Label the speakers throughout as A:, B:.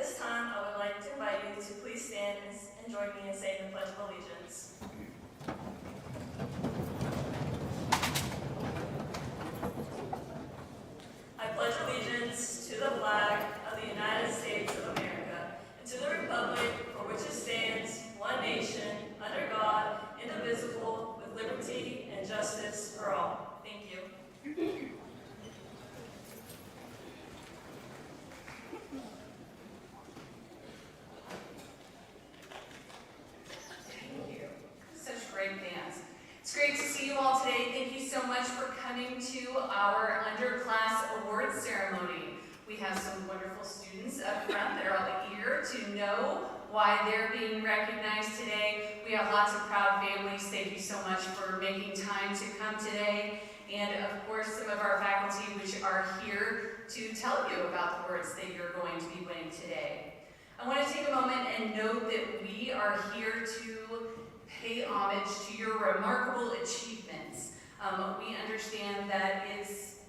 A: this time, I would like to invite you to please stand and join me in saying the Pledge of Allegiance. I pledge allegiance to the flag of the United States of America and to the republic for which it stands, one nation, under God, indivisible, with liberty and justice for all. Thank you.
B: Such great bands. It's great to see you all today. Thank you so much for coming to our Underclass Awards ceremony. We have some wonderful students up front that are all eager to know why they're being recognized today. We have lots of proud families. Thank you so much for making time to come today. And of course, some of our faculty which are here to tell you about the awards that you're going to be winning today. I want to take a moment and note that we are here to pay homage to your remarkable achievements. We understand that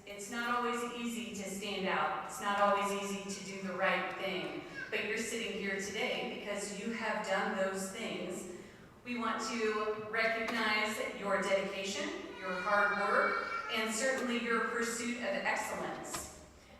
B: it's not always easy to stand out. It's not always easy to do the right thing. But you're sitting here today because you have done those things. We want to recognize your dedication, your hard work, and certainly your pursuit of excellence.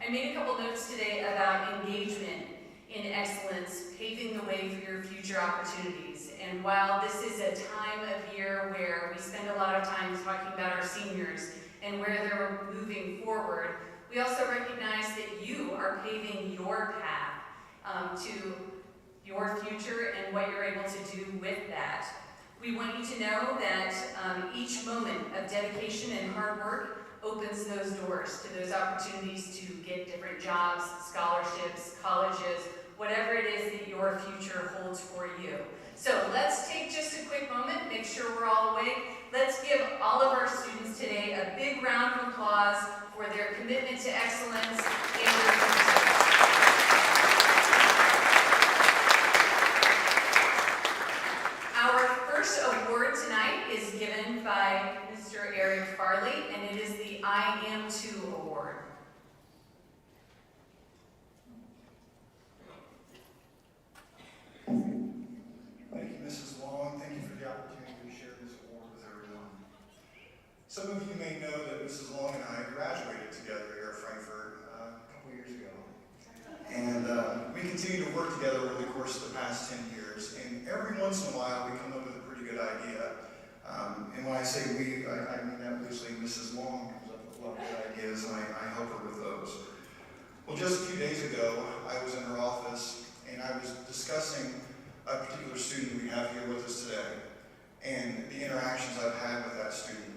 B: I made a couple notes today about engagement in excellence, paving the way for your future opportunities. And while this is a time of year where we spend a lot of time talking about our seniors and where they're moving forward, we also recognize that you are paving your path to your future and what you're able to do with that. We want you to know that each moment of dedication and hard work opens those doors to those opportunities to get different jobs, scholarships, colleges, whatever it is that your future holds for you. So let's take just a quick moment, make sure we're all awake. Let's give all of our students today a big round of applause for their commitment to excellence and their success. Our first award tonight is given by Mr. Eric Farley, and it is the I Am Too Award.
C: Thank you, Mrs. Long. Thank you for the opportunity to share this award with everyone. Some of you may know that Mrs. Long and I graduated together here at Frankfurt a couple years ago. And we continue to work together over the course of the past 10 years. And every once in a while, we come up with a pretty good idea. And when I say we, I mean that loosely. Mrs. Long comes up with a lot of good ideas, and I help her with those. Well, just a few days ago, I was in her office, and I was discussing a particular student we have here with us today, and the interactions I've had with that student.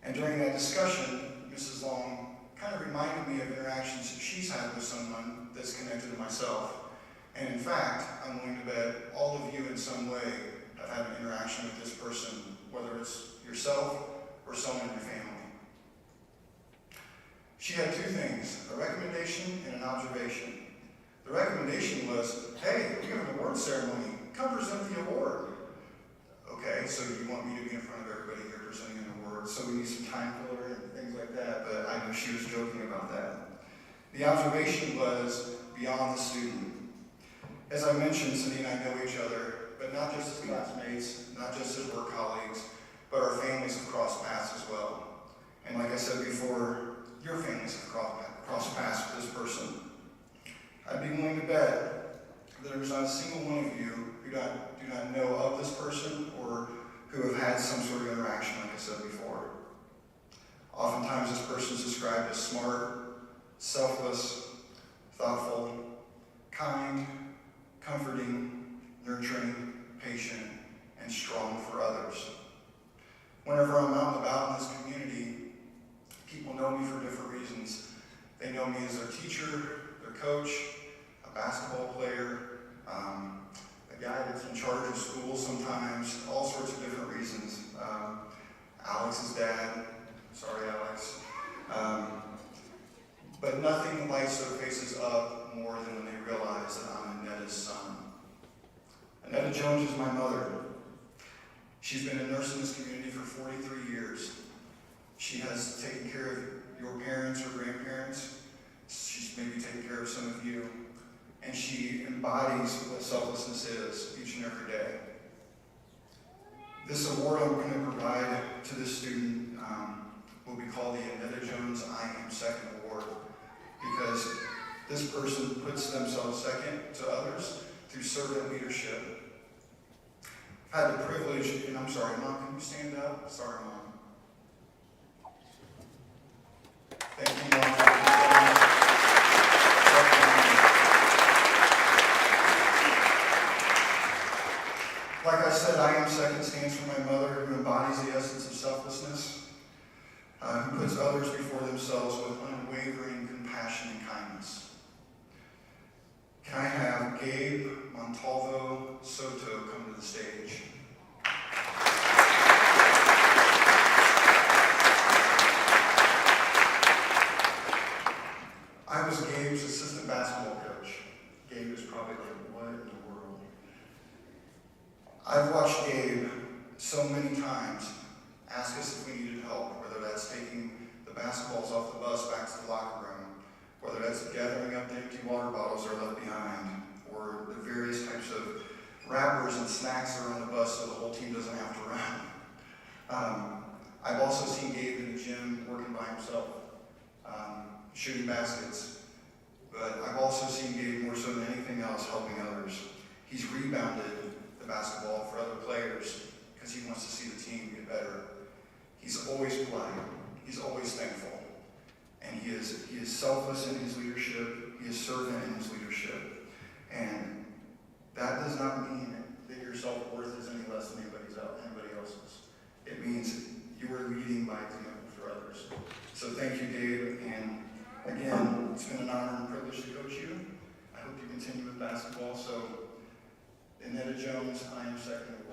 C: And during that discussion, Mrs. Long kind of reminded me of interactions that she's had with someone that's connected to myself. And in fact, I'm willing to bet all of you in some way have had an interaction with this person, whether it's yourself or someone in your family. She had two things, a recommendation and an observation. The recommendation was, hey, we have an award ceremony. Come present the award. Okay, so you want me to be in front of everybody here presenting an award, so we need some time filler and things like that, but I know she was joking about that. The observation was beyond the student. As I mentioned, Cindy and I know each other, but not just as classmates, not just as work colleagues, but our families have crossed paths as well. And like I said before, your families have crossed paths with this person. I'd be willing to bet that there's not a single one of you who do not know of this person or who have had some sort of interaction, like I said before. Oftentimes this person is described as smart, selfless, thoughtful, kind, comforting, nurturing, patient, and strong for others. Whenever I'm out and about in this community, people know me for different reasons. They know me as their teacher, their coach, a basketball player, a guy that's in charge of school sometimes, all sorts of different reasons. Alex's dad, sorry Alex. But nothing lights their faces up more than when they realize that I'm Anetta's son. Anetta Jones is my mother. She's been a nurse in this community for 43 years. She has taken care of your parents or grandparents. She's maybe taken care of some of you. and she embodies what selflessness is each and every day. This award I'm going to provide to this student will be called the Annetta Jones I Am Second Award, because this person puts themselves second to others through servant leadership. I've had the privilege, and I'm sorry, Mom, can you stand up? Sorry, Mom. Thank you, Mom. Like I said, I Am Second stands for my mother, who embodies the essence of selflessness, who puts others before themselves with unwavering compassion and kindness. Can I have Gabe Montalvo Soto come to the stage? I was Gabe's assistant basketball coach. Gabe is probably like, what in the world? I've watched Gabe so many times ask us if we needed help, whether that's taking the basketballs off the bus back to the locker room, whether that's gathering up the empty water bottles that are left behind, or the various types of wrappers and snacks that are on the bus so the whole team doesn't have to run. I've also seen Gabe in the gym working by himself, shooting baskets, but I've also seen Gabe more so than anything else helping others. He's rebounded the basketball for other players because he wants to see the team get better. He's always polite. He's always thankful. And he is selfless in his leadership. He is servant in his leadership. And that does not mean that your self-worth is any less than anybody else's. It means you are leading by example for others. So thank you, Gabe. And again, it's been an honor and privilege to coach you. I hope you continue with basketball. So, Annetta Jones, I Am Second Award.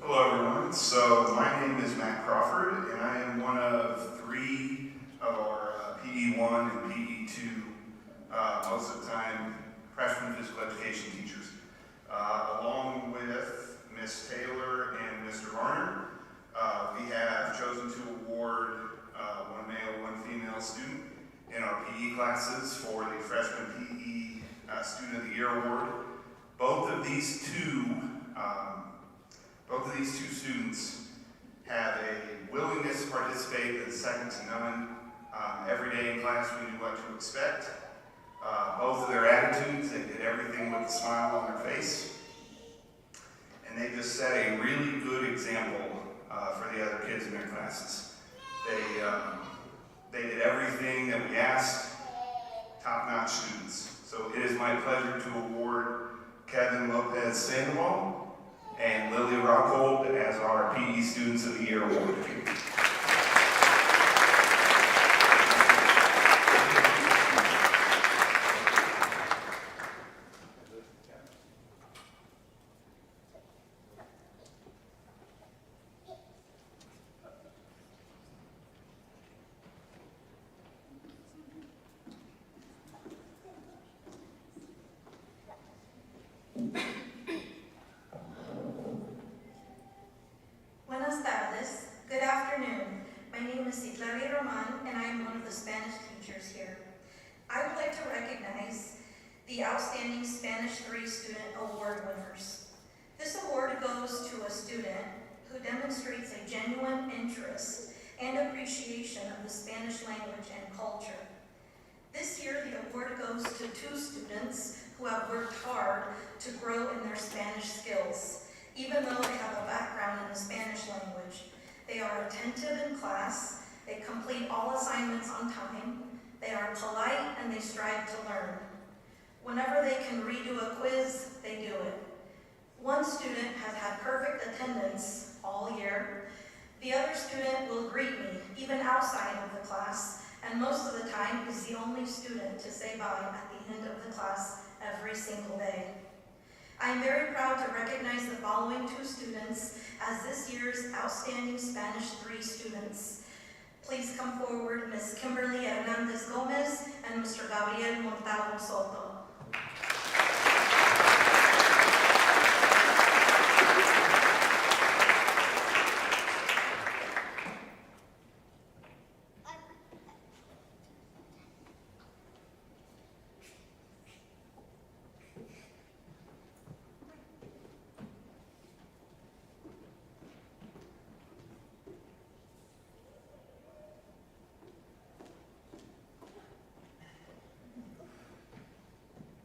D: Hello everyone, so my name is Matt Crawford and I am one of 3 of our PE1 and PE2, most of the time freshman physical education teachers, along with Miss Taylor and Mr. Varner. We have chosen to award one male, one female student in our PE classes for the Freshman PE Student of the Year Award. Both of these two students have a willingness to participate that is second to none. Every day in class we knew what to expect. Both of their attitudes, they did everything with a smile on their face. And they just set a really good example for the other kids in their classes. They did everything that we asked, top-notch students. So it is my pleasure to award Kevin Lopez Sandoval and Lily Rockhold as our PE Students of the Year Award.
E: Buenas tardes. Good afternoon. My name is Citlali Roman, and I am one of the Spanish teachers here. I would like to recognize the Outstanding Spanish 3 Student Award winners. This award goes to a student who demonstrates a genuine interest and appreciation of the Spanish language and culture. This year, the award goes to 2 students who have worked hard to grow in their Spanish skills. Even though they have a background in the Spanish language, they are attentive in class, they complete all assignments on time, they are polite, and they strive to learn. Whenever they can redo a quiz, they do it. One student has had perfect attendance all year. The other student will greet me, even outside of the class, and most of the time is the only student to say bye at the end of the class every single day. I am very proud to recognize the following 2 students as this year's Outstanding Spanish 3 students. Please come forward, Ms. Kimberly Hernandez Gomez and Mr. Gabriel Montalvo Soto.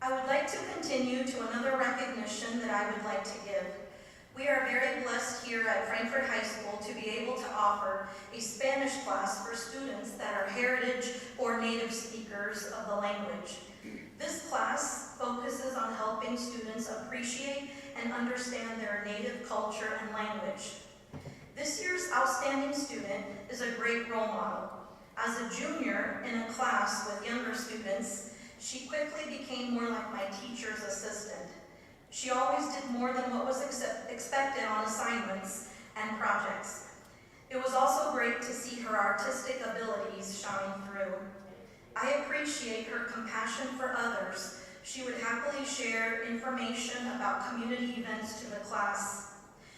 E: I would like to continue to another recognition that I would like to give. We are very blessed here at Frankfurt High School to be able to offer a Spanish class for students that are heritage or native speakers of the language. This class focuses on helping students appreciate and understand their native culture and language. This year's outstanding student is a great role model. As a junior in a class with younger students, she quickly became more like my teacher's assistant. She always did more than what was expected on assignments and projects. It was also great to see her artistic abilities shine through. I appreciate her compassion for others. She would happily share information about community events to the class.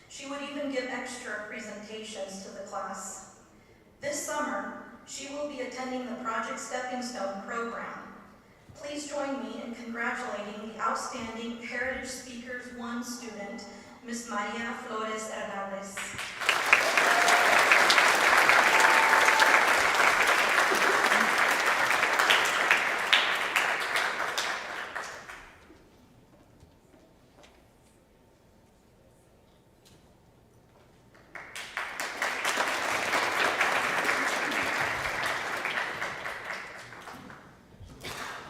E: She would even give extra presentations to the class. This summer, she will be attending the Project Stepping Stone program. Please join me in congratulating the outstanding Heritage Speakers 1 student, Ms. Maria Flores Hernandez.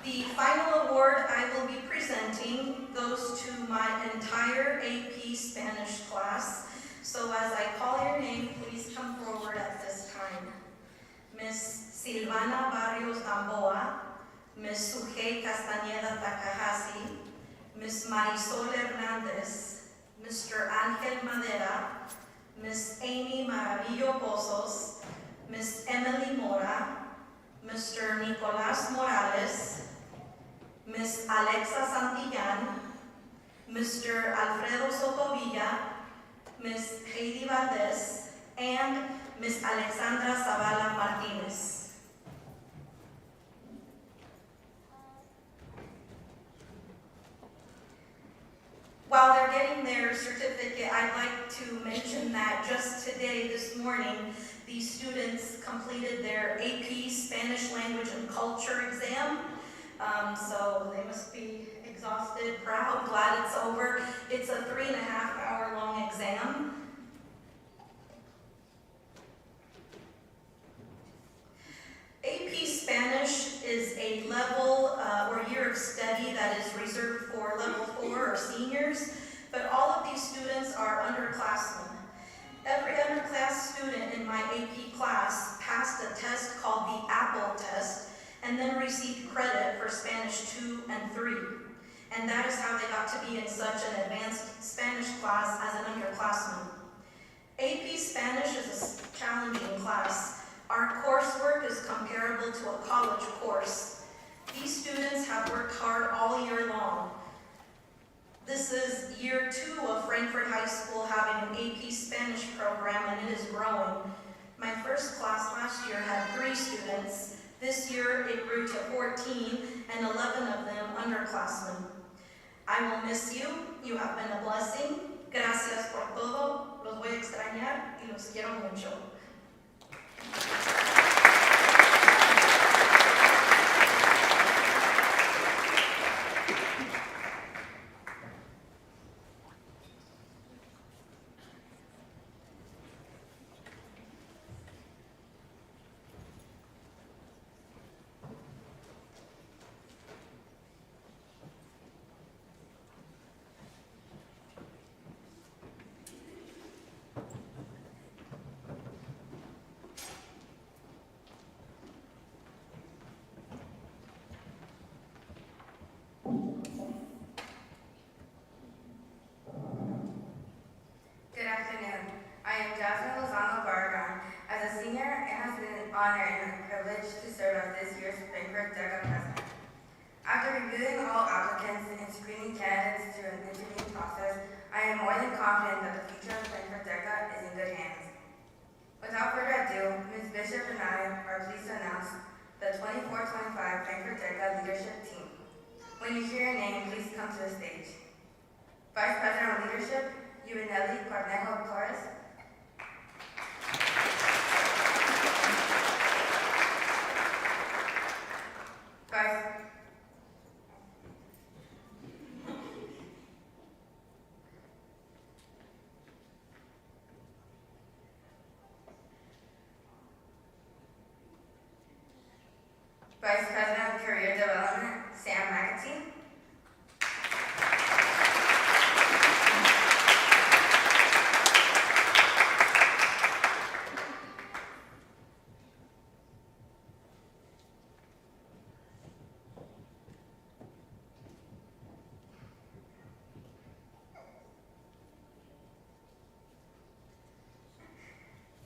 E: The final award I will be presenting goes to my entire AP Spanish class. So as I call your name, please come forward at this time. Ms. Silvana Barrios Gamboa, Ms. Sujei Castañeda Takahashi, Ms. Marisol Hernandez, Mr. Ángel Madera, Ms. Amy Maravillo Pozos, Ms. Emily Mora, Mr. Nicolás Morales, Ms. Alexa Santillan, Mr. Alfredo Sotovilla, Ms. Heidi Valdez, and Ms. Alexandra Zavala Martinez. While they're getting their certificate, I'd like to mention that just today, this morning, these students completed their AP Spanish Language and Culture exam. So they must be exhausted, proud, glad it's over. It's a 3.5-hour long exam. AP Spanish is a level or year of study that is reserved for level 4 or seniors, but all of these students are underclassmen. Every underclass student in my AP class passed a test called the Apple test and then received credit for Spanish 2 and 3. And that is how they got to be in such an advanced Spanish class as an underclassman. AP Spanish is a challenging class. Our coursework is comparable to a college course. These students have worked hard all year long. This is year 2 of Frankfurt High School having an AP Spanish program, and it is growing. My first class last year had 3 students. This year it grew to 14, and 11 of them underclassmen. I will miss you. You have been a blessing. Gracias por todo. Los voy a extrañar y los quiero mucho.
F: honor and privilege to serve as this year's Frankfurt DECA president. After reviewing all applicants and screening candidates through an interview process, I am more than confident that the future of Frankfurt DECA is in good hands. Without further ado, Ms. Bishop and I are pleased to announce the 24-25 Frankfurt DECA leadership team. When you hear your name, please come to the stage. Vice President of Leadership, Yurinelli Cornejo Torres. Vice President of Career Development, Sam McAtee.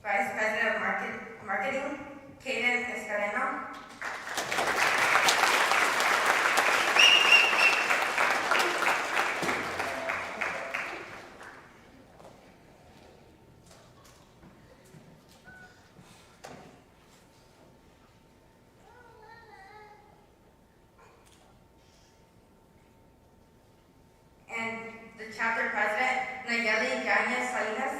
F: Vice President of Marketing, Kaden Escareno. And the chapter president, Nayeli Yanez Salinas.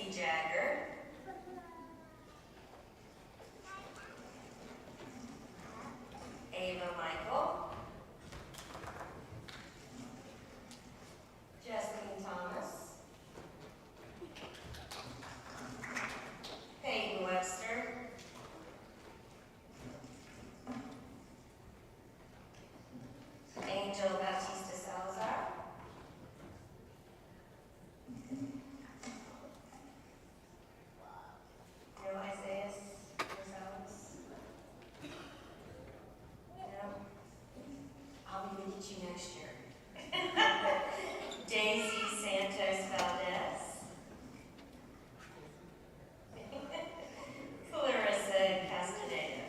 G: Macy Jagger. Ava Michael. Justine Thomas. Peyton Webster. Angel Bautista Salazar. No Isaiah Rosales. No. I'll be with you next year. Daisy Santos Valdez. Clarissa Castaneda.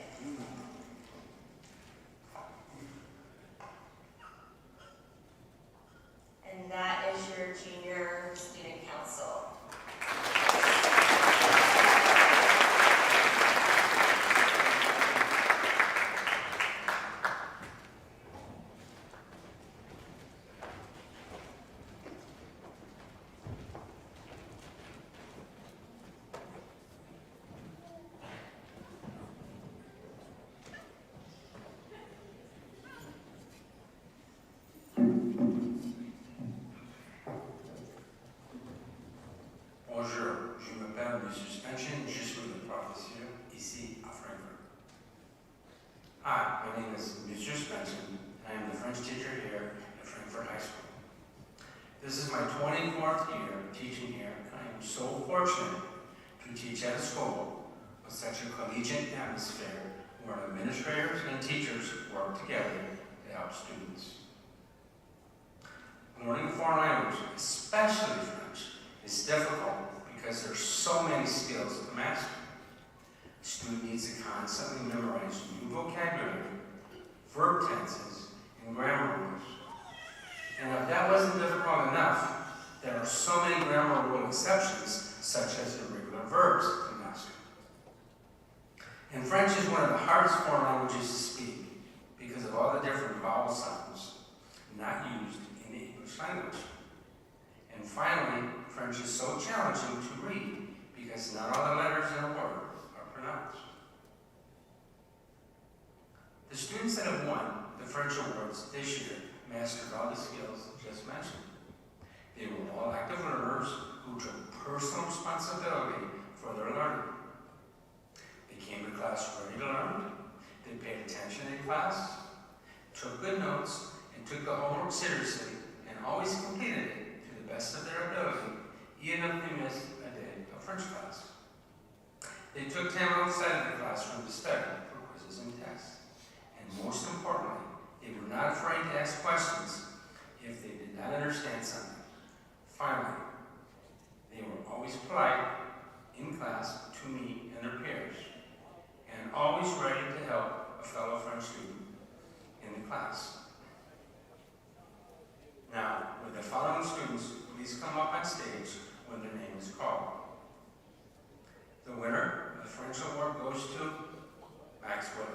G: And that is your junior student council.
H: Bonjour, je m'appelle Monsieur Spension, je suis le professeur ici à Frankfurt. Hi, my name is Monsieur Spenson, and I am the French teacher here at Frankfurt High School. This is my 24th year teaching here, and I am so fortunate to teach at a school with such a collegiate atmosphere where administrators and teachers work together to help students. Learning a foreign language, especially French, is difficult because there's so many skills to master. The student needs to constantly memorize new vocabulary, verb tenses, and grammar rules. And if that wasn't difficult enough, there are so many grammar rule exceptions, such as irregular verbs, to master. And French is one of the hardest foreign languages to speak because of all the different vowel sounds not used in the English language. And finally, French is so challenging to read because not all the letters in a word are pronounced. The students that have won the French awards this year mastered all the skills just mentioned. They were all active learners who took personal responsibility for their learning. They came to class ready to learn. They paid attention in class, took good notes, and took the homework seriously, and always completed it to the best of their ability, even if they missed a day of French class. They took time outside of the classroom to study for quizzes and tests. And most importantly, they were not afraid to ask questions if they did not understand something. Finally, they were always polite in class to me and their peers, and always ready to help a fellow French student in the class. Now, would the following students please come up on stage when their name is called? The winner of the French award goes to Maxwell.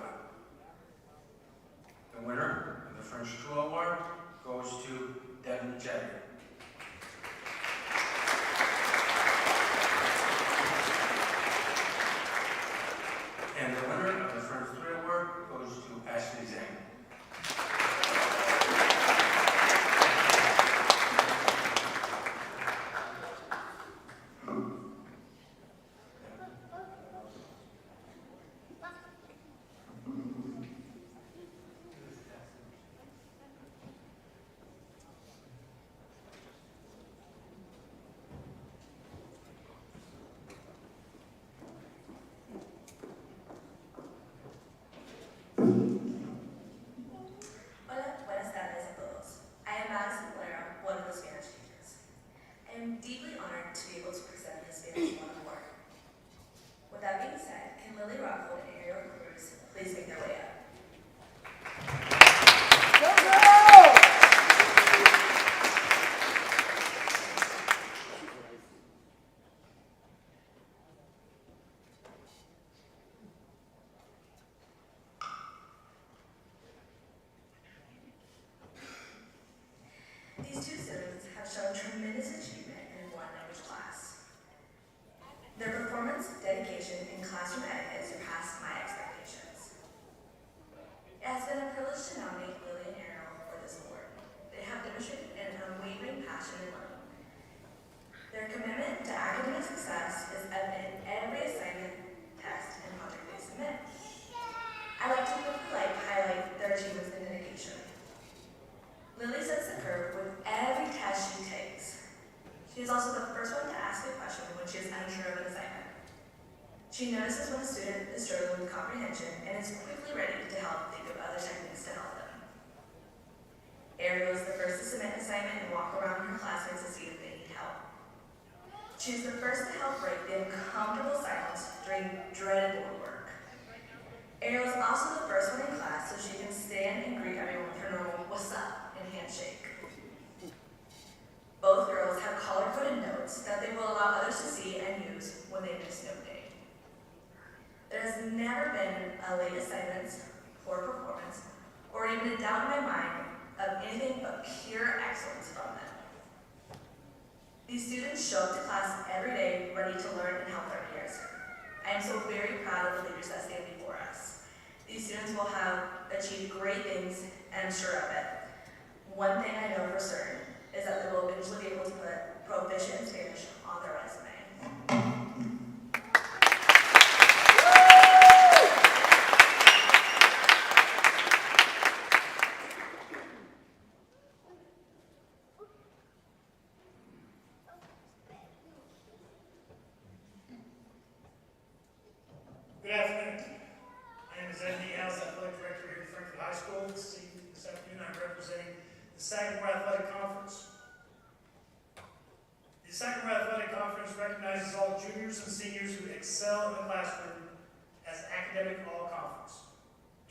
H: The winner of the French 2 award goes to Devin Jagger. And the winner of the French 3 award goes to Ashley Zhang.
E: performance, dedication, and classroom etiquette surpassed my expectations. It has been a privilege to nominate Lily and Ariel for this award. They have demonstrated an unwavering passion in learning. Their commitment to academic success is evident in every assignment, test, and project they submit. I like to briefly highlight their achievements in dedication. Lily sets the curve with every test she takes. She is also the first one to ask a question when she is unsure of an assignment. She notices when a student is struggling with comprehension and is quickly ready to help think of other techniques to help them. Ariel is the first to submit an assignment and walk around her classmates to see if they need help. She is the first to help break the uncomfortable silence during dreaded board work. Ariel is also the first one in class so she can stand and greet everyone with her normal "what's up" and handshake. Both girls have color-coded notes that they will allow others to see and use when they miss note day. There has never been a late assignments, poor performance, or even a doubt in my mind of anything but pure excellence from them. These students show up to class every day ready to learn and help their peers. I am so very proud of the leaders that stand before us. These students will have achieved great things, and I'm sure of it. One thing I know for certain is that they will eventually be able to put proficient in Spanish on their resume.
I: Good afternoon. My name is Ed Niehaus, athletic director here at Frankfurt High School. This afternoon I'm representing the Sagamore Athletic Conference. The Sagamore Athletic Conference recognizes all juniors and seniors who excel in the classroom as academic all-conference.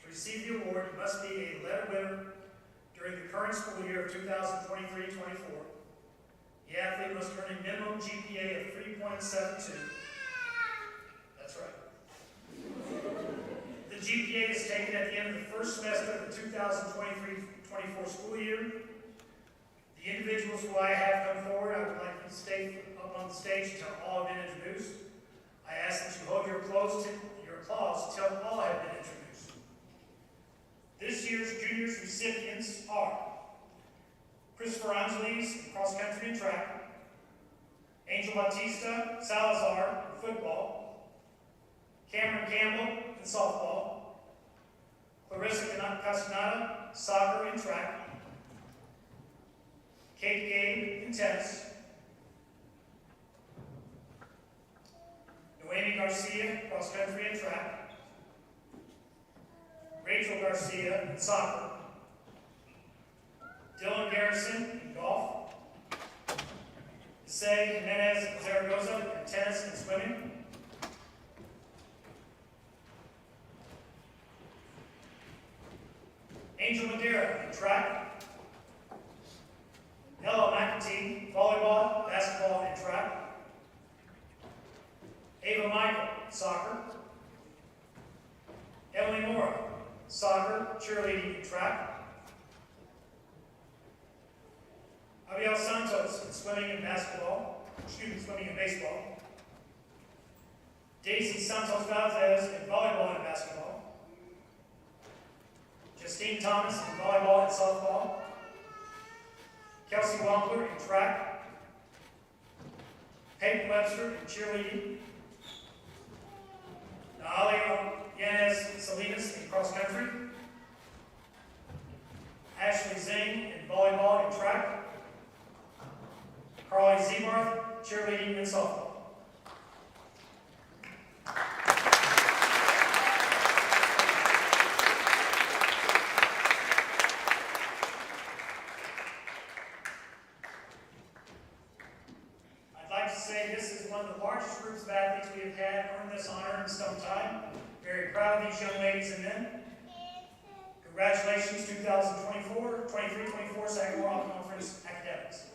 I: To receive the award, you must be a letter winner during the current school year of 2023-24. The athlete must earn a minimum GPA of 3.72. That's right. The GPA is taken at the end of the first semester of the 2023-24 school year. The individuals who I have come forward, I would like to stay up on the stage until all have been introduced. I ask that you hold your applause until all have been introduced. This year's juniors recipients are Christopher Angeles in cross country and track, Angel Batista Salazar in football, Cameron Campbell in softball, Clarissa Castaneda, soccer and track, Kate Gabe in tennis, Noemi Garcia, cross country and track, Rachel Garcia in soccer, Dylan Garrison in golf, Isai Jimenez Zaragoza in tennis and swimming, Angel Madeira in track, Ella McEntee, volleyball, basketball, and track, Ava Michael, soccer, Emily Mora, soccer, cheerleading, and track, Abiel Santos in swimming and swimming and baseball, Daisy Santos Valdez in volleyball and basketball, Justine Thomas in volleyball and softball, Kelsey Wampler in track, Peyton Webster in cheerleading, Naalia Yanez Salinas in cross country, Ashley Zing in volleyball and track, Carly Zebarth, cheerleading and softball. I'd like to say this is one of the largest groups of athletes we have had earn this honor in some time. Very proud of these young ladies and men. Congratulations, 2023-24 Sagamore All-Conference Academics.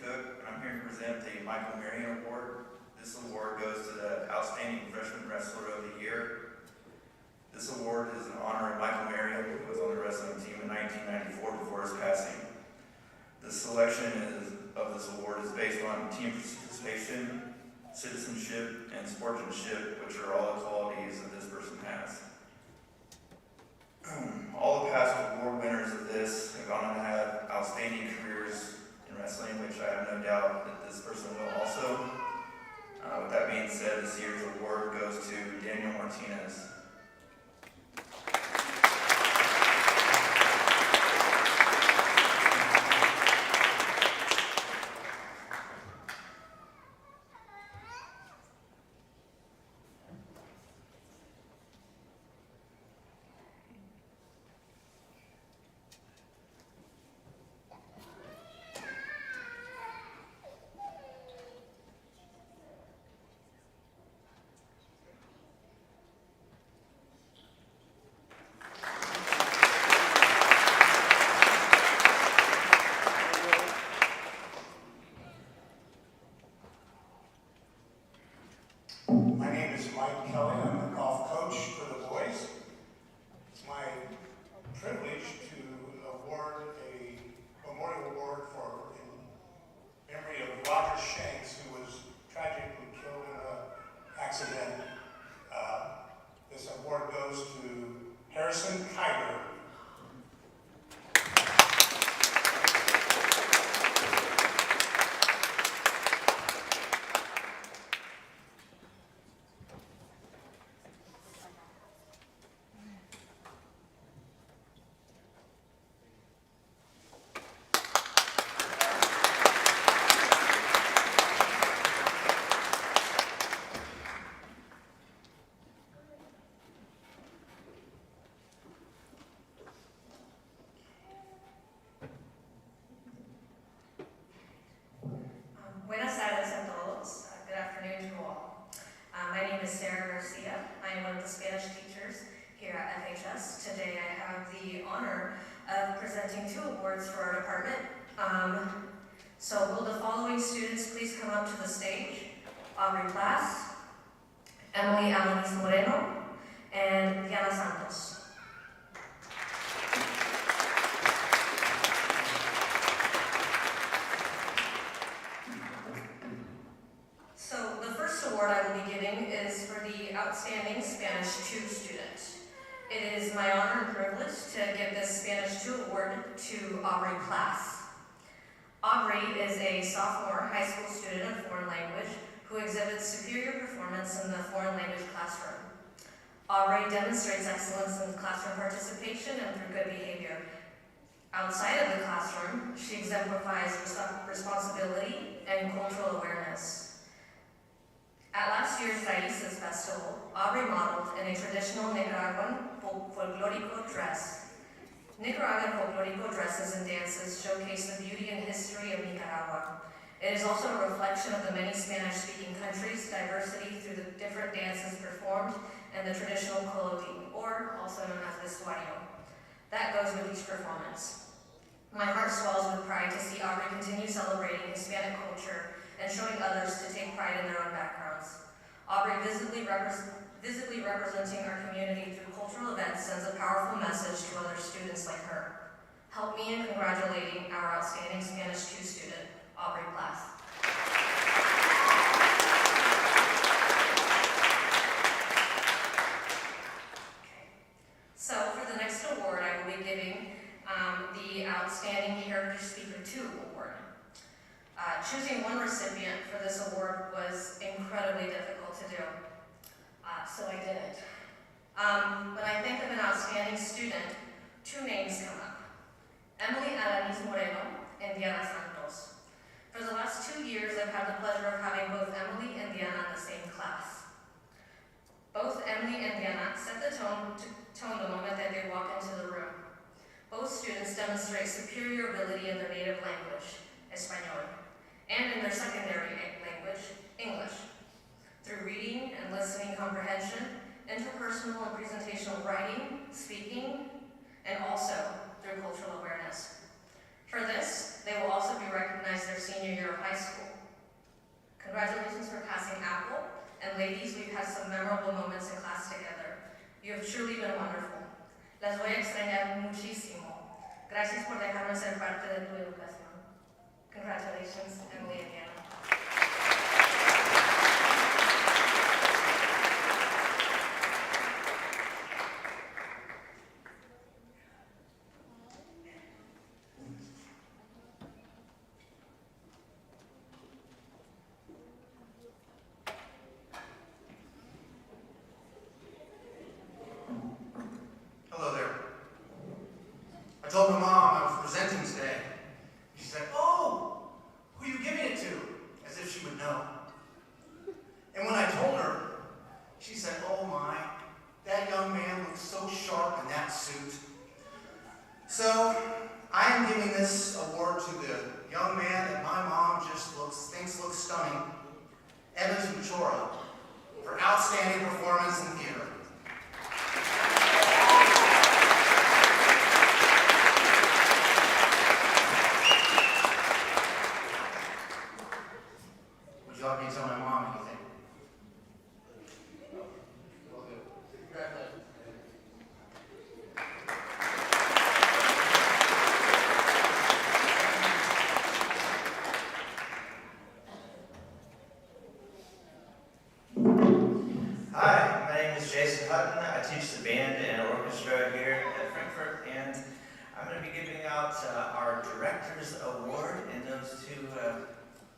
J: Cook, and I'm here to present the Michael Marion Award. This award goes to the Outstanding Freshman Wrestler of the Year. This award is in honor of Michael Marion, who was on the wrestling team in 1994 before his passing. The selection of this award is based on team participation, citizenship, and sportsmanship, which are all the qualities that this person has. All the past award winners of this have gone on to have outstanding careers in wrestling, which I have no doubt that this person will also. With that being said, this year's award goes to Daniel Martinez.
K: My name is Mike Kelly. I'm the golf coach for the boys. It's my privilege to award a memorial award in memory of Roger Shanks, who was tragically killed in an accident. This award goes to Harrison Kiger.
L: Buenas tardes a todos. Good afternoon to all. My name is Sarah Garcia. I am one of the Spanish teachers here at FHS. Today I have the honor of presenting 2 awards for our department. So will the following students please come up to the stage? Aubrey Plas, Emily Alanis Moreno, and Diana Santos. So the first award I will be giving is for the Outstanding Spanish 2 student. It is my honor and privilege to give this Spanish 2 award to Aubrey Plas. Aubrey is a sophomore high school student of foreign language who exhibits superior performance in the foreign language classroom. Aubrey demonstrates excellence in classroom participation and through good behavior. Outside of the classroom, she exemplifies responsibility and cultural awareness. At last year's Raíces Festival, Aubrey modeled in a traditional Nicaraguan folklorico dress. Nicaraguan folklorico dresses and dances showcase the beauty and history of Nicaragua. It is also a reflection of the many Spanish-speaking countries' diversity through the different dances performed and the traditional clothing, or also known as vestuario, that goes with each performance. My heart swells with pride to see Aubrey continue celebrating Hispanic culture and showing others to take pride in their own backgrounds. Aubrey visibly representing our community through cultural events sends a powerful message to other students like her. Help me in congratulating our outstanding Spanish 2 student, Aubrey Plas. So for the next award, I will be giving the Outstanding Heritage Speaker 2 award. Choosing one recipient for this award was incredibly difficult to do, so I did it. When I think of an outstanding student, 2 names come up: Emily Alanis Moreno and Diana Santos. For the last 2 years, I've had the pleasure of having both Emily and Diana in the same class. Both Emily and Diana set the tone the moment that they walk into the room. Both students demonstrate superior ability in their native language, Espanol, and in their secondary language, English, through reading and listening comprehension, interpersonal and presentational writing, speaking, and also through cultural awareness. For this, they will also be recognized their senior year of high school. Congratulations for passing Apple, and ladies, we've had some memorable moments in class together. You have truly been wonderful. Las voy a extrañar muchísimo. Gracias por dejarme ser parte de tu educación. Congratulations, Emily and Hannah.
M: Hello there. I told my mom I was presenting today. She said, "Oh, who are you giving it to?" As if she would know. And when I told her, she said, "Oh my, that young man looks so sharp in that suit." So, I am giving this award to the young man that my mom just thinks looks stunning, Evans Machora, for outstanding performance in theater. Would you like me to tell my mom anything? Congratulations.
J: Hi, my name is Jason Hutton. I teach the band and orchestra here at Frankfurt, and I'm going to be giving out our Director's Award in those two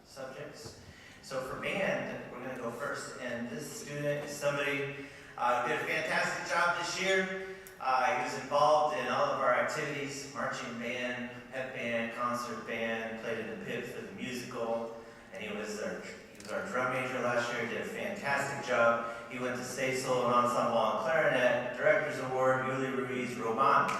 J: subjects. So for band, we're going to go first, and this student is somebody who did a fantastic job this year. He was involved in all of our activities, marching band, pep band, concert band, played in the pit for the musical, and he was our drum major last year, did a fantastic job. He went to state solo and ensemble on clarinet, Director's Award, Yuli Ruiz Roman.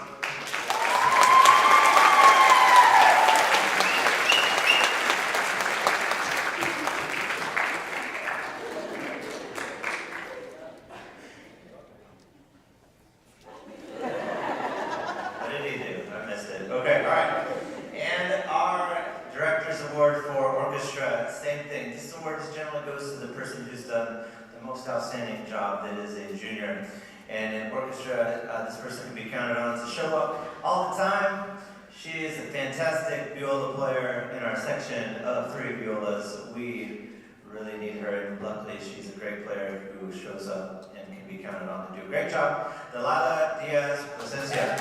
J: What did he do? I missed it. Okay, all right. And our Director's Award for orchestra, same thing. This award generally goes to the person who's done the most outstanding job, that is a junior. And in orchestra, this person can be counted on to show up all the time. She is a fantastic viola player in our section of 3 violas. We really need her, and luckily she's a great player who shows up and can be counted on to do a great job. Delala Diaz Plasencia.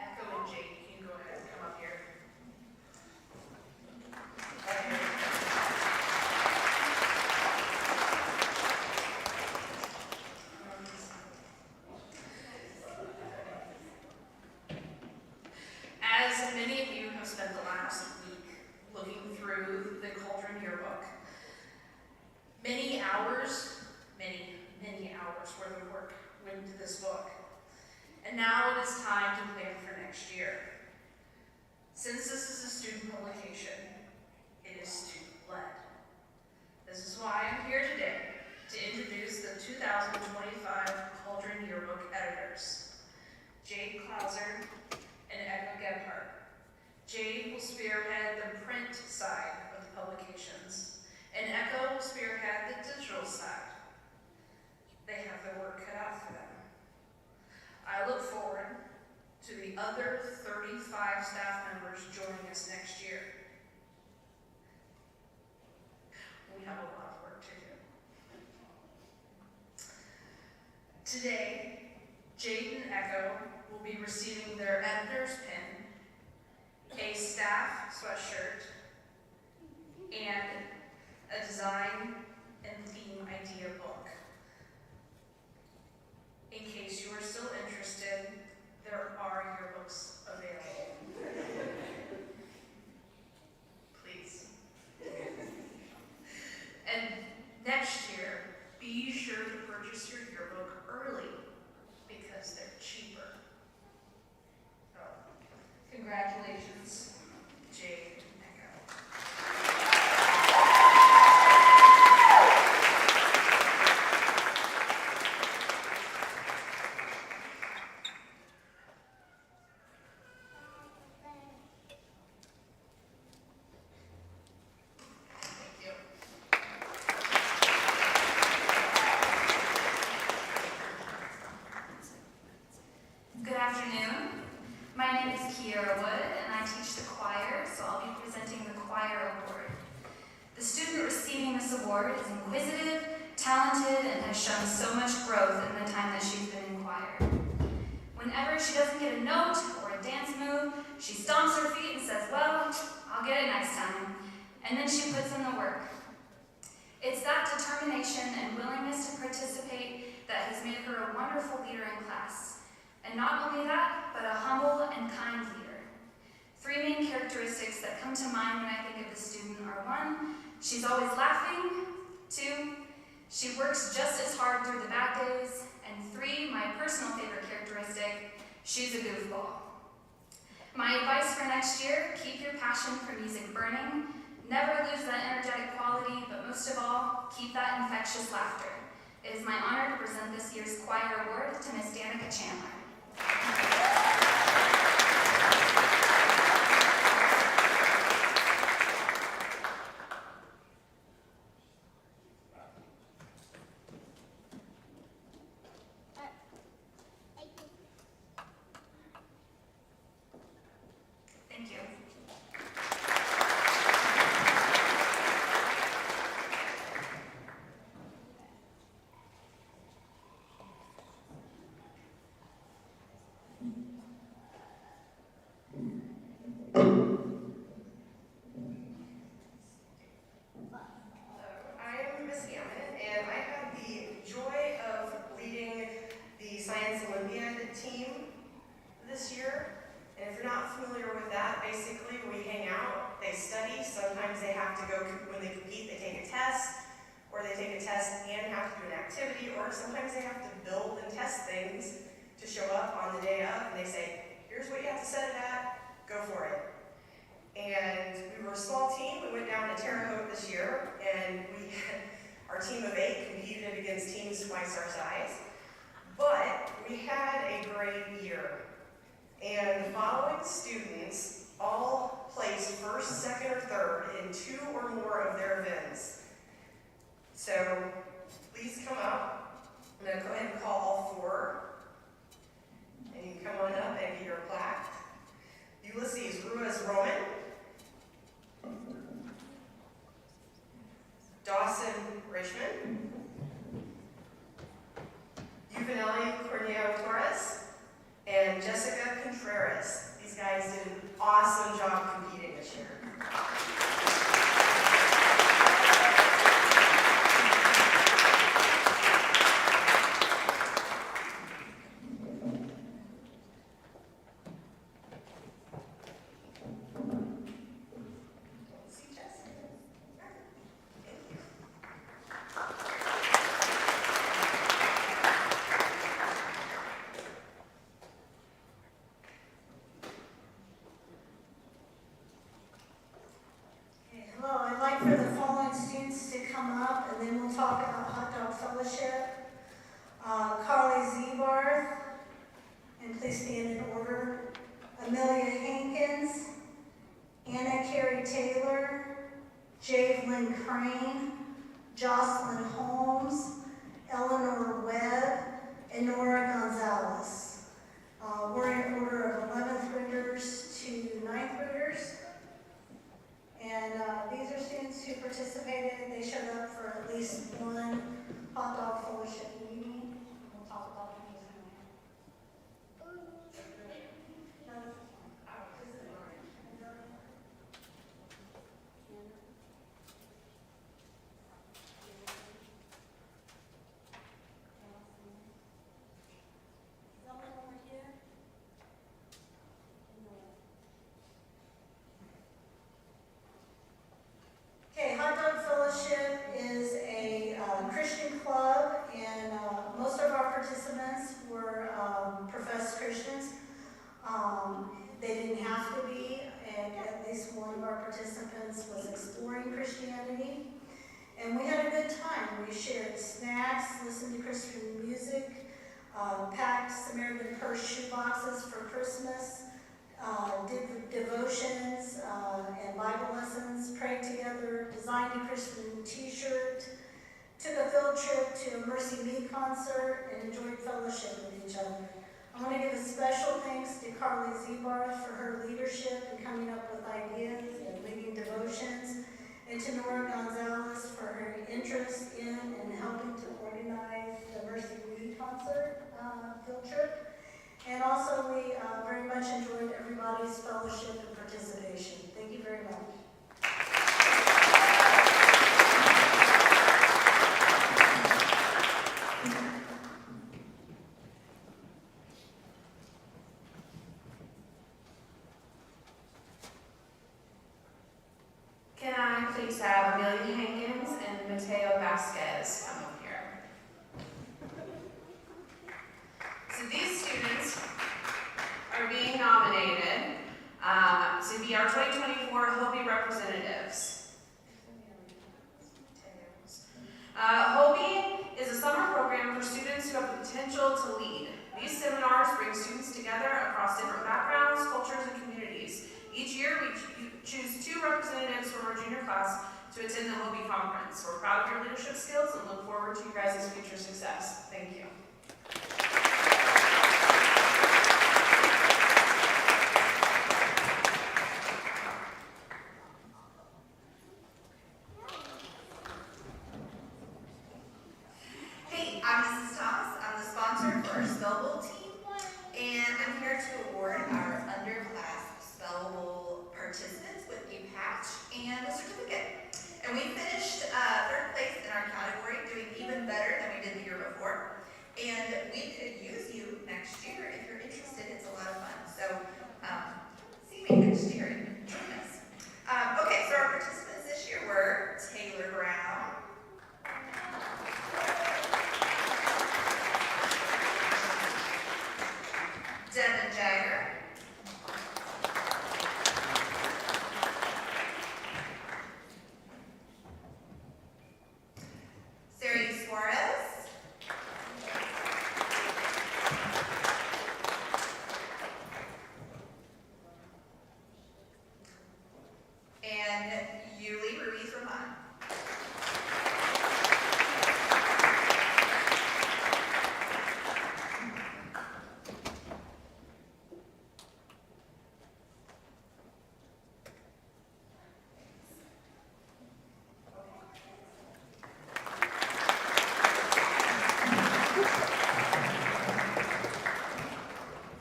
B: Echo and Jake, can you go ahead and come up here? As many of you have spent the last week looking through the Cauldron Yearbook, many hours worth of work went into this book. And now it is time to plan for next year. Since this is a student publication, it is student-led. This is why I'm here today, to introduce the 2025 Cauldron Yearbook editors, Jade Klauser and Edna Gebhardt. Jade will spearhead the print side of the publications, and Echo will spearhead the digital side. They have their work cut out for them. I look forward to the other 35 staff members joining us next year. We have a lot of work to do. Today, Jade and Echo will be receiving their editor's pin, a staff sweatshirt, and a design and theme idea book. In case you are still interested, there are yearbooks available. Please. And next year, be sure to purchase your yearbook early because they're cheaper.
N: The student receiving this award is inquisitive, talented, and has shown so much growth in the time that she's been in choir. Whenever she doesn't get a note or a dance move, she stomps her feet and says, well, I'll get it next time. And then she puts in the work. It's that determination and willingness to participate that has made her a wonderful leader in class. And not only that, but a humble and kind leader. 3 main characteristics that come to mind when I think of the student are: 1, she's always laughing; 2, she works just as hard through the bad days; and 3, my personal favorite characteristic, she's a goofball. My advice for next year: keep your passion for music burning, never lose that energetic quality, but most of all, keep that infectious laughter. It is my honor to present this year's choir award to Miss Danica Chandler. Thank you.
O: I am Miss Gammon, and I had the joy of leading the Science Olympiad team this year. And if you're not familiar with that, basically we hang out, they study, sometimes they have to go, when they compete, they take a test, or they take a test and have to do an activity, or sometimes they have to build and test things to show up on the day of, and they say, here's what you have to set it at, go for it. And we were a small team. We went down to Terre Haute this year, and our team of 8 competed against teams twice our size. But we had a great year. And the following students all placed first, second, or third in 2 or more of their events. So please come up. I'm going to go ahead and call all 4. And you can come on up and get your plaque. Ulysses Ruiz Roman. Dawson Richmond, Juvenali Corneo Torres, and Jessica Contreras. These guys did an awesome job competing this year.
P: For the following students to come up, and then we'll talk about Hot Dog Fellowship. Carly Zebarth, and please stand in order. Amelia Hankins, Anna Carey Taylor, Javelyn Crane, Jocelyn Holmes, Eleanor Webb, and Nora Gonzalez. We're in order of 11th graders to 9th graders. And these are students who participated. They showed up for at least one Hot Dog Fellowship meeting. We'll talk about these in a minute. Okay, Hot Dog Fellowship is a Christian club, and most of our participants were professed Christians. They didn't have to be, and at least one of our participants was exploring Christianity. And we had a good time. We shared snacks, listened to Christian music, packed Samaritan Purse shoe boxes for Christmas, did devotions and Bible lessons, prayed together, designed a Christian t-shirt, took a field trip to a Mercy Me concert, and enjoyed fellowship with each other. I want to give a special thanks to Carly Zebarth for her leadership in coming up with ideas and leading devotions, and to Nora Gonzalez trip. And also, we very much enjoyed everybody's fellowship and participation. Thank you very much.
B: Can I please have Amelia Hankins and Mateo Vasquez come up here? So these students are being nominated to be our 2024 Hopi representatives. Hopi is a summer program for students who have the potential to lead. These seminars bring students together across different backgrounds, cultures, and communities. Each year, we choose 2 representatives from our junior class to attend the Hopi Conference. We're proud of your leadership skills and look forward to your guys' future success. Thank you.
Q: Hey, I'm Mrs. Thomas. I'm the sponsor for our Spellbowl team, and I'm here to award our Underclass Spellbowl participants with a patch and a certificate. And we finished 3rd place in our category, doing even better than we did the year before. And we could use you next year if you're interested. It's a lot of fun. So see me next year and join us. Okay, so our participants this year were Taylor Brown, Devin Jagger, Sari Suarez, and Yuli Ruiz-Roman.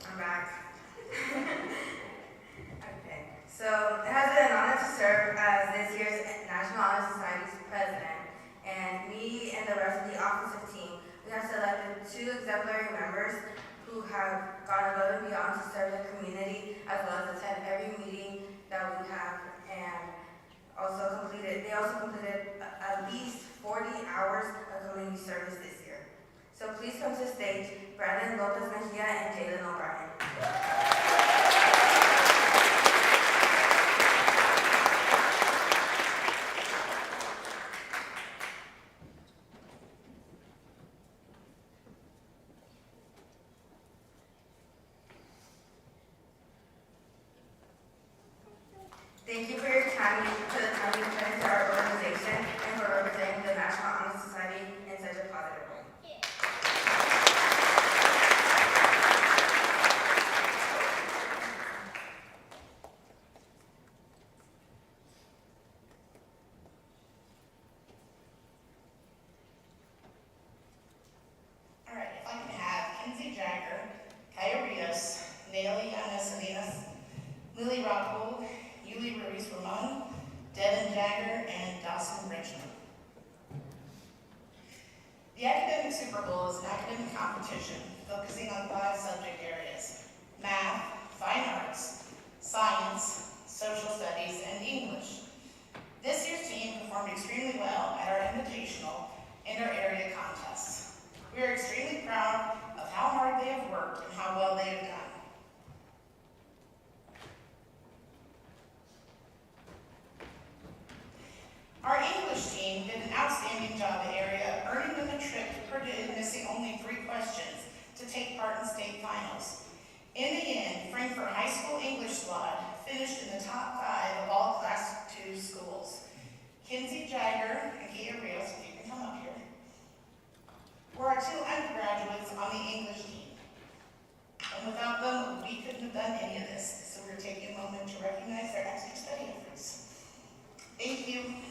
Q: I'm back. Okay, so it has been an honor to serve as this year's National Honor Society's president, and me and the rest of the offensive team, we have selected 2 exemplary members who have gone above and beyond to serve the community, as well as attend every meeting that we have, and they also completed at least 40 hours of community service this year. So please come to the stage, Brandon Lopez Mejia and Jalen O'Brien. Thank you for your time, for the time you put into our organization, and for representing the National Honor Society in such a positive way. All right, if I can have Kinsey Jagger, Kaya Rios, Naomi Salinas, Lily Rockwood, Yuli Ruiz-Roman, Devin Jagger, and Dawson Richmond. The Academic Super Bowl is an academic competition focusing on 5 subject areas: math, fine arts, science, social studies, and English. This year's team performed extremely well at our invitational and our area contests. We are extremely proud of how hard they have worked and how well they have done. Our English team did an outstanding job at area, earning them a trip to Purdue, missing only 3 questions to take part in state finals. In the end, Frankfurt High School English squad finished in the top 5 of all Class 2 schools. Kinsey Jagger and Kia Rios, if you can come up here, were our 2 undergraduates on the English team. And without them, we couldn't have done any of this. So we're taking a moment to recognize their excellent study efforts. Thank you.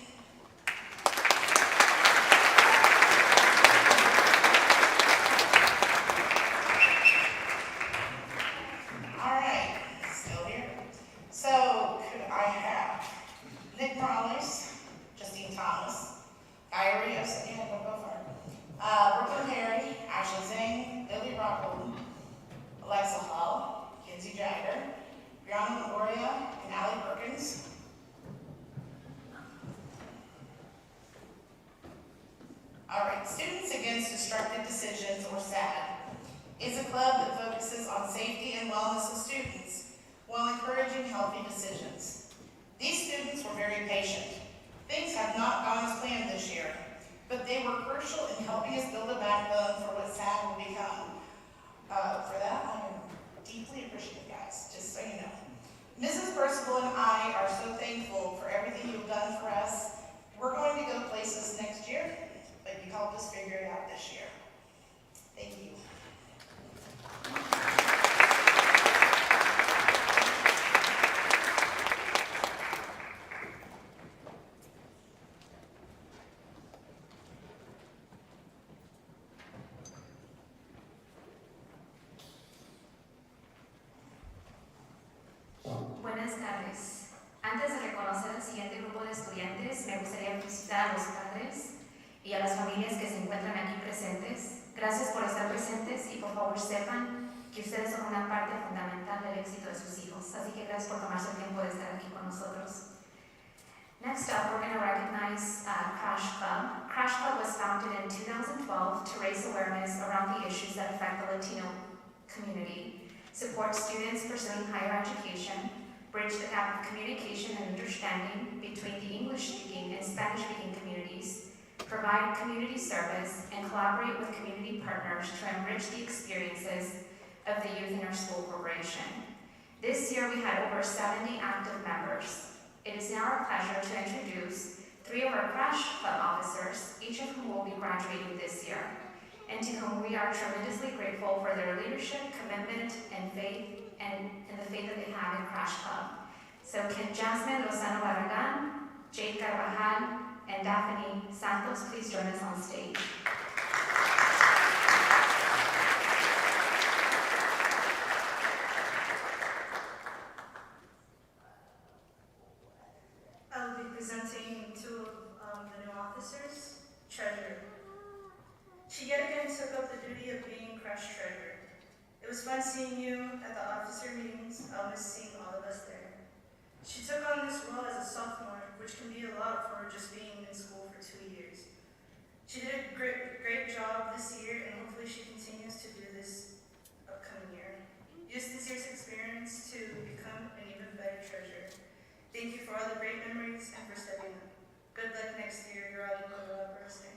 Q: I have Nick Morales, Justine Thomas, Guy Rios, yeah, don't go far. Brooklyn Perry, Ashley Zhang, Lily Rockwood, Alexa Hall, Kinsey Jagger, Brianna Longoria, and Allie Perkins. All right, Students Against Destructive Decisions, or SAD, is a club that focuses on safety and wellness of students while encouraging healthy decisions. These students were very patient. Things have not gone as planned this year, but they were crucial in helping us build a backbone for what SAD will become. For that, I am deeply appreciative, guys, just so you know. Mrs. Percival and I are so thankful for everything you've done for us. We're going to go places next year, but you helped us figure it out this year. Thank you.
N: Buenas tardes. Antes de reconocer al siguiente grupo de estudiantes, me gustaría felicitar a los padres y a las familias que se encuentran aquí presentes. Gracias por estar presentes y por favor sepan que ustedes son una parte fundamental del éxito de sus hijos. Así que gracias por tomarse el tiempo de estar aquí con nosotros. Next up, we're going to recognize Crash Club. Crash Club was founded in 2012 to raise awareness around the issues that affect the Latino community, support students pursuing higher education, bridge the gap of communication and understanding between the English-speaking and Spanish-speaking communities, provide community service, and collaborate with community partners to enrich the experiences of the youth in our school corporation. This year we had over 70 active members. It is now our pleasure to introduce 3 of our Crash Club officers, each of whom will be graduating this year, and to whom we are tremendously grateful for their leadership, commitment, and faith, and the faith that they have in Crash Club. So can Jasmine Lozano Barragan, Jade Carvajal, and Daphne Santos please join us on stage?
P: I will be presenting 2 of the new officers. Treasurer. She yet again took up the duty of being Crash Treasurer. It was fun seeing you at the officer meetings. I'll miss seeing all of us there. She took on this role as a sophomore, which can be a lot for just being in school for 2 years. She did a great job this year, and hopefully she continues to do this upcoming year. Use this year's experience to become an even better treasurer. Thank you for all the great memories and for stepping up. Good luck next year. You're all going to love bursting.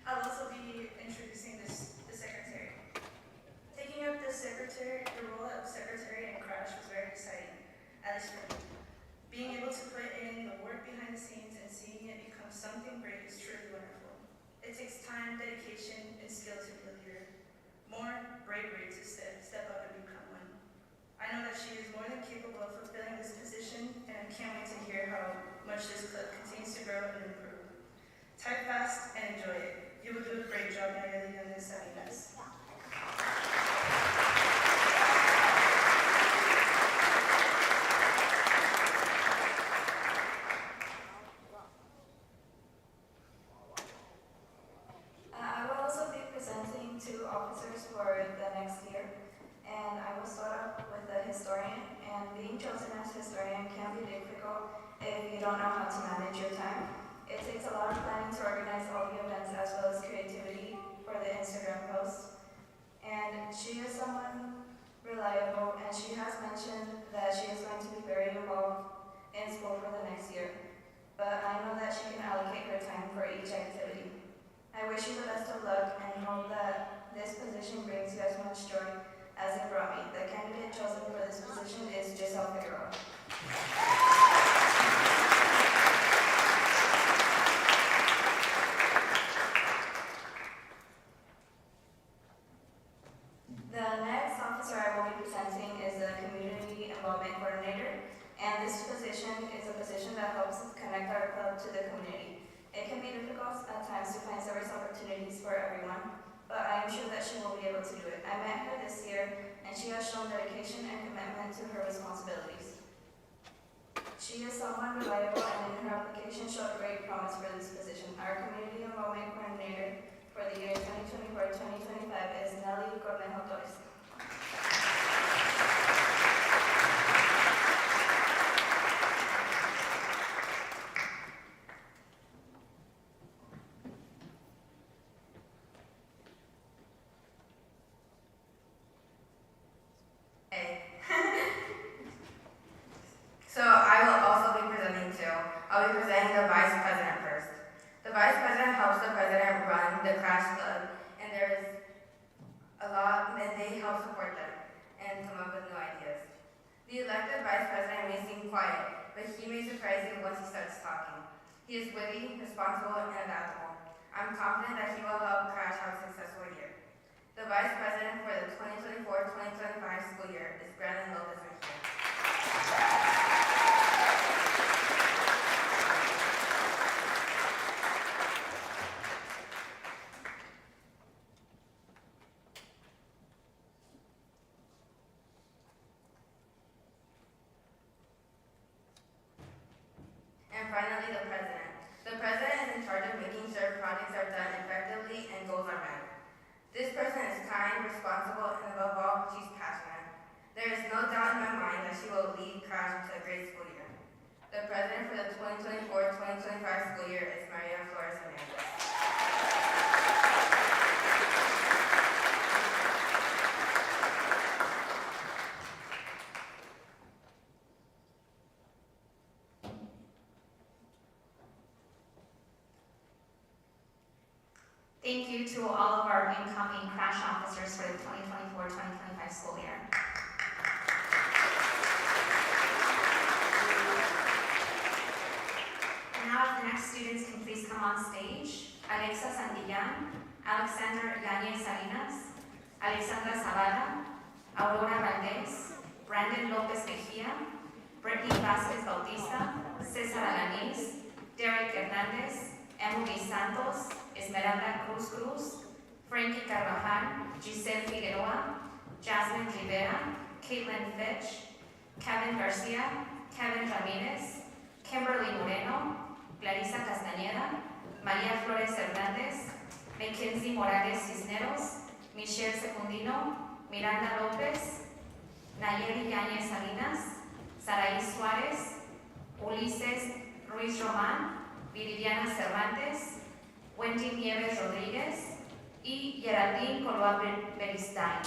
P: I'll also be introducing the secretary. Taking up the role of secretary in Crash was very exciting, at least for me. Being able to put in the work behind the scenes and seeing it become something great is truly wonderful. It takes time, dedication, and skill to be a leader. More bravery to step up and become one. I know that she is more than capable of fulfilling this position, and I can't wait to hear how much this club continues to grow and improve. Type fast and enjoy it. You will do a great job in your young and savvy mess.
N: I will also be presenting 2 officers for the next year, and I will start off with the historian. And being chosen as historian can be difficult if you don't know how to manage your time. It takes a lot of planning to organize all the events as well as creativity for the Instagram posts. And she is someone reliable, and she has mentioned that she is going to be very involved in school for the next year. But I know that she can allocate her time for each activity. I wish you the best of luck and hope that this position brings you as much joy as it brought me. The candidate chosen for this position is Giselle Figueroa. The next officer officer I will be presenting is the Community Involvement Coordinator, and this position is a position that helps connect our club to the community. It can be difficult at times to find service opportunities for everyone, but I am sure that she will be able to do it. I met her this year, and she has shown dedication and commitment to her responsibilities. She is someone reliable, and in her application showed great promise for this position. Our Community Involvement Coordinator for the year 2024-2025 is Nelly Cornejo Torres.
F: So I will also be presenting too. I'll be presenting the vice president first. The vice president helps the president run the crash club, and there is a lot that they help support them and come up with new ideas. The elected vice president may seem quiet, but he may surprise you once he starts talking. He is witty, responsible, and adaptable. I'm confident that he will help Crash have a successful year. The vice president for the 2024-2025 school year is Brandon Lopez Mejia. And finally, the president. The president is in charge of making sure projects are done effectively and goals are met. This person is kind, responsible, and above all, she's passionate. There is no doubt in my mind that she will lead Crash to a great school year. The president for the 2024-2025 school year is Maria Flores Hernandez.
N: Thank you to all of our incoming crash officers for the 2024-2025 school year. And now if the next students can please come on stage. Alexa Sandillan, Alexander Yanez Salinas, Alexandra Zavala, Aurora Valdez, Brandon Lopez Mejia, Brittany Vasquez Bautista, Cesar Alanis, Derek Hernandez, Emily Santos, Esmeralda Cruz Cruz, Frankie Carvajal, Giselle Figueroa, Jasmine Rivera, Caitlin Fitch, Kevin Garcia, Kevin Ramirez, Kimberly Moreno, Clarisa Castañeda, María Flores Hernández, Mackenzie Morales Cisneros, Michelle Secundino, Miranda López, Nayeli Yáñez Salinas, Saraí Suárez, Ulises Ruiz Román, Viridiana Cervantes, Wendy Nieves Rodríguez y Geraldine Coloa Beristain.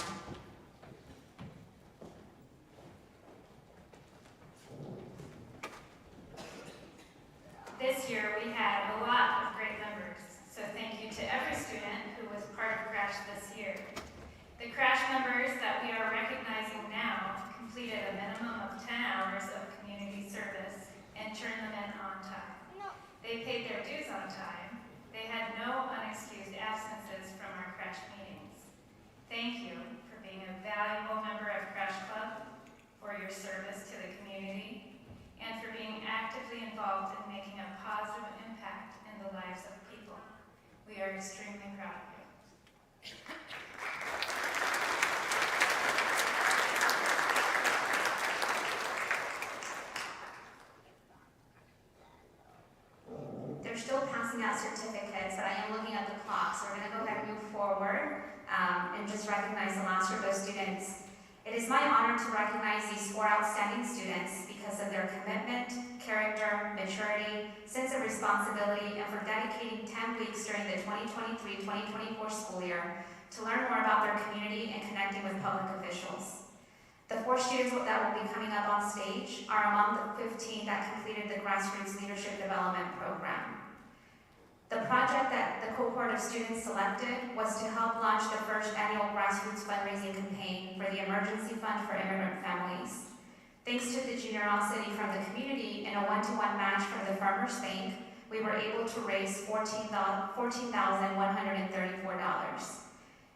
R: This year we had a lot of great members, so thank you to every student who was part of Crash this year. The Crash members that we are recognizing now completed a minimum of 10 hours of community service and turned them in on time. They paid their dues on time. They had no unexcused absences from our Crash meetings. Thank you for being a valuable member of Crash Club, for your service to the community, and for being actively involved in making a positive impact in the lives of people. We are extremely proud of you.
N: They're still passing out certificates, but I am looking at the clock, so we're going to go ahead and move forward and just recognize the last group of students. It is my honor to recognize these 4 outstanding students because of their commitment, character, maturity, sense of responsibility, and for dedicating 10 weeks during the 2023-2024 school year to learn more about their community and connecting with public officials. The 4 students that will be coming up on stage are among the 15 that completed the Grassroots Leadership Development Program. The project that the cohort of students selected was to help launch the first annual grassroots fundraising campaign for the Emergency Fund for Immigrant Families. Thanks to the generosity from the community and a one-to-one match from the Farmers Bank, we were able to raise $14,134.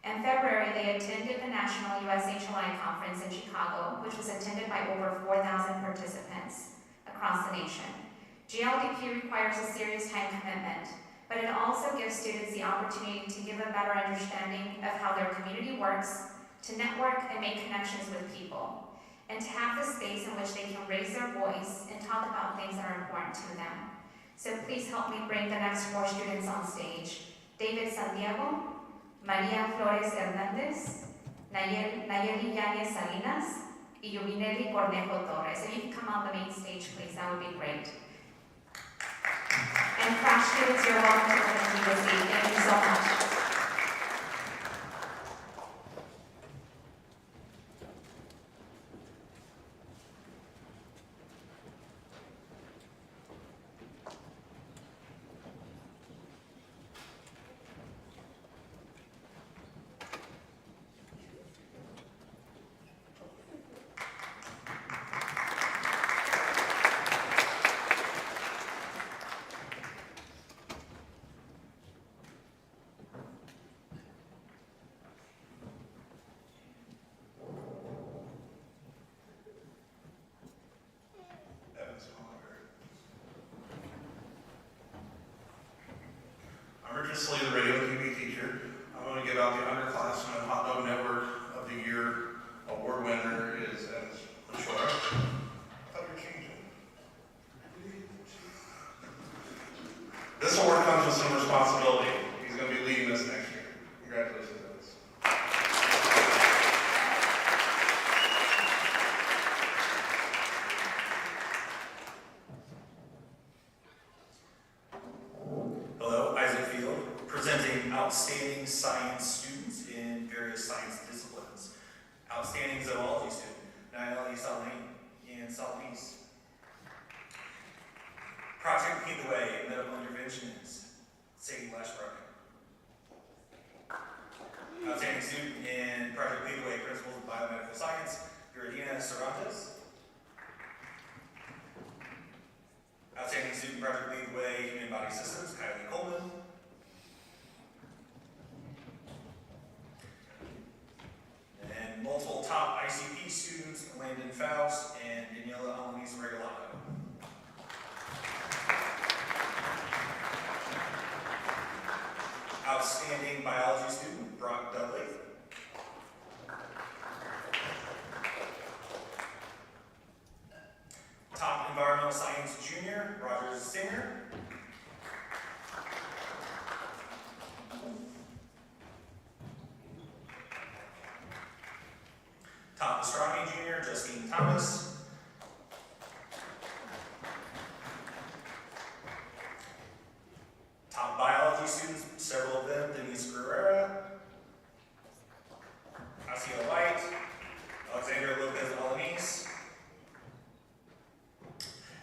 N: In February, they attended the National USHLI Conference in Chicago, which was attended by over 4,000 participants across the nation. GLDQ requires a serious time commitment, but it also gives students the opportunity to give a better understanding of how their community works, to network and make connections with people, and to have the space in which they can raise their voice and talk about things that are important to them. So please help me bring the next 4 students on stage. David Santiago, Maria Flores Hernandez, Nayeli Yanez Salinas, y Yubinelli Cornejo Torres. If you can come on the main stage, please, that would be great. And crash students, you're welcome to come and leave a seat. Thank you so much.
D: Previously the radio and TV teacher. I'm going to give out the Underclass and Hot Dog Network of the Year award winner is Lashora. I thought you were changing. This award comes with some responsibility. He's going to be leading us next year. Congratulations, Dennis.
J: Outstanding science students in various science disciplines. Outstanding zoology student, Nayeli Salain in Southeast. Project Lead the Way in Medical Interventions, Sadie Lashbrook. Outstanding student in Project Lead the Way, Principles of Biomedical Science, Viridina Cervantes. Outstanding student, Project Lead the Way, Human Body Systems, Kylie Coleman. And multiple top ICP students, Landon Faust and Daniela Alanis Regalado. Outstanding biology student, Brock Dudley. Top environmental science junior, Roger Singer. Top astronomy junior, Justine Thomas. Top biology students, several of them, Denise Guerrera, Asia White, Alexander Lopez Alanis.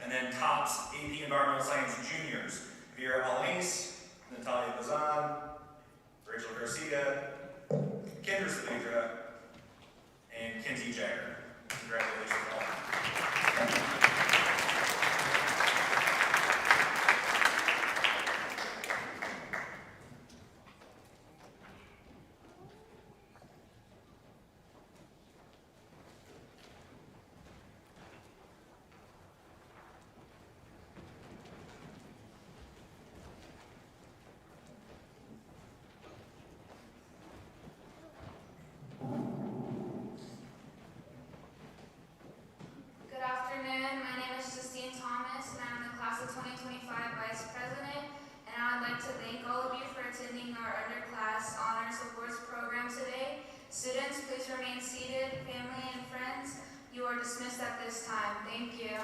J: And then tops AP Environmental Science juniors, Vera Alanis, Natalia Bazan, Rachel Garcia, Kendra Saavedra, and Kinsey Jagger. Congratulations all.
N: Good afternoon. My name is Justine Thomas, and I'm the class of 2025 Vice President. And I would like to thank all of you for attending our Underclass Honors Awards program today. Students, please remain seated. Family and friends, you are dismissed at this time. Thank you.